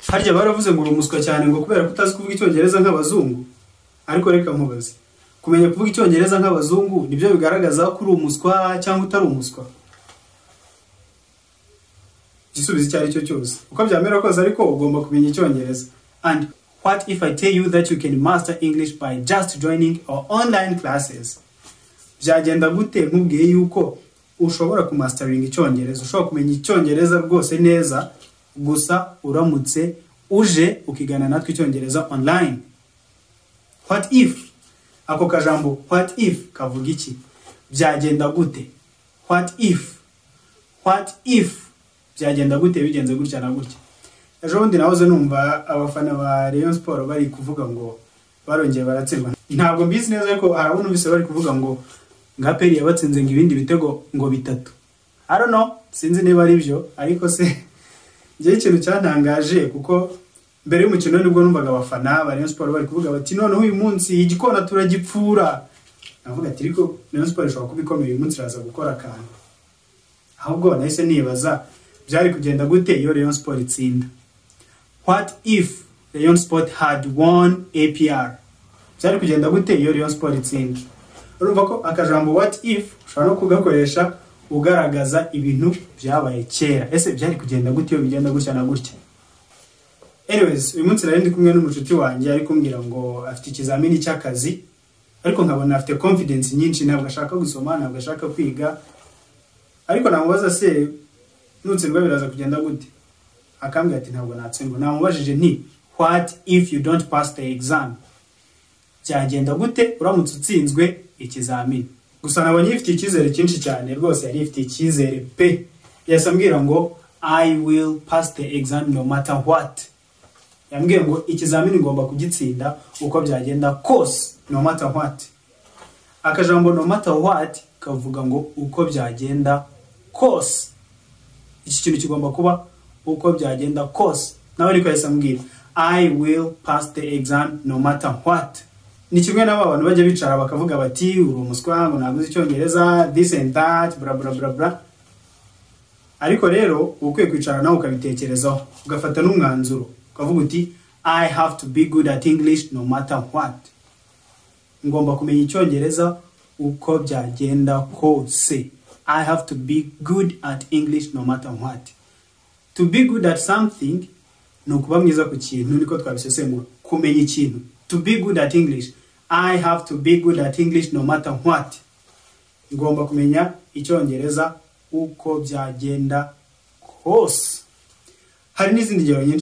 harya baravuze ngo urumuswa cyane ngo kubera kutazi kuvuga icyongereza nk'abazungu. Ariko reka mubaze, kumenya kuvuga icyongereza nk'abazungu nibyo bigaragaza ko uri umuswa cyangwa utari umuswa? Igisubizo cyari cyo cyose uko byamera kose, ariko ugomba kumenya icyongereza. And what if I tell you that you can master English by just joining our online classes? Byagenda gute nkubwiye yuko ushobora kumastering icyongereza, ushobora kumenya icyongereza rwose neza gusa uramutse uje ukigana natwe icyongereza online? What if, ako kajambo what if kavuga iki? Byagenda gute? What if byagenda gute bigenze gutya na gutya? Ejo bundi nahoze numva abafana ba Rayon Sport bari kuvuga ngo barongeye baratsindwa. Ntabwo mbizi neza ariko harabona ubise bari kuvuga ngo ngaperi yabatsinze ngo ibindi bitego ngo 3. I don't know, sinzi niba ari byo, ariko se ngiye ikintu cyantangaje kuko mbere y'umukino nibwo numvaga abafana ba Rayon Sport bari kuvuga bati noneho uyu munsi igikona turagipfura. Navuga ati ariko Rayon Sport ishobora kubikomera uyu munsi iraza gukora akantu. Ahubwo nahise nibaza byari kugenda gute iyo Rayon Sport itsinda. What if Rayon Sport had won APR? Byari kugenda gute iyo Rayon Sport itsinda? Urumva ko akajambo what if ushobora no kugakoresha ugaragaza ibintu byabaye kera. Ese byari kugenda gute iyo bigenda gutya na gutya? Anyways, uyu munsi nari ndi kumwe n'umucuti wanjye ari kumbwira ngo afite ikizamini cy'akazi, ariko nkabona afite confidence nyinshi, ntabwo ashaka gusoma, ntabwo ashaka kwiga. Ariko namubaza se nutsindwa biraza kugenda gute? Akambwira ati ntabwo natsindwa. Namubajije nti what if you don't pass the exam? Byagenda gute uramutse utsinzwe ikizamini? Gusa nabonye ifite icyizere cyinshi cyane rwose, yari ifite icyizere pe. Yasambwira ngo I will pass the exam no matter what. Yambwiye ngo ikizamini ngomba kugitsinda uko byagenda kose, no matter what. Akajambo no matter what kavuga ngo uko byagenda kose. Iki kintu kigomba kuba uko byagenda kose. Nawe ariko yasambwira I will pass the exam no matter what. Ni kimwe n'abantu bajya bicara bakavuga bati uri umuswa ngo naguze icyongereza this and that bla bla bla bla. Ariko rero ukwiye kwicara nawe ukabitekerezaho ugafata n'umwanzuro ukavuga uti I have to be good at English no matter what. Ngomba kumenya icyongereza uko byagenda kose. I have to be good at English no matter what. To be good at something no kuba mwiza ku kintu, niko twabisesengura. Kumenya ikintu. To be good at English, I have to be good at English no matter what. Ngomba kumenya icyongereza uko byagenda kose. Hari n'izindi ngero nyinshi.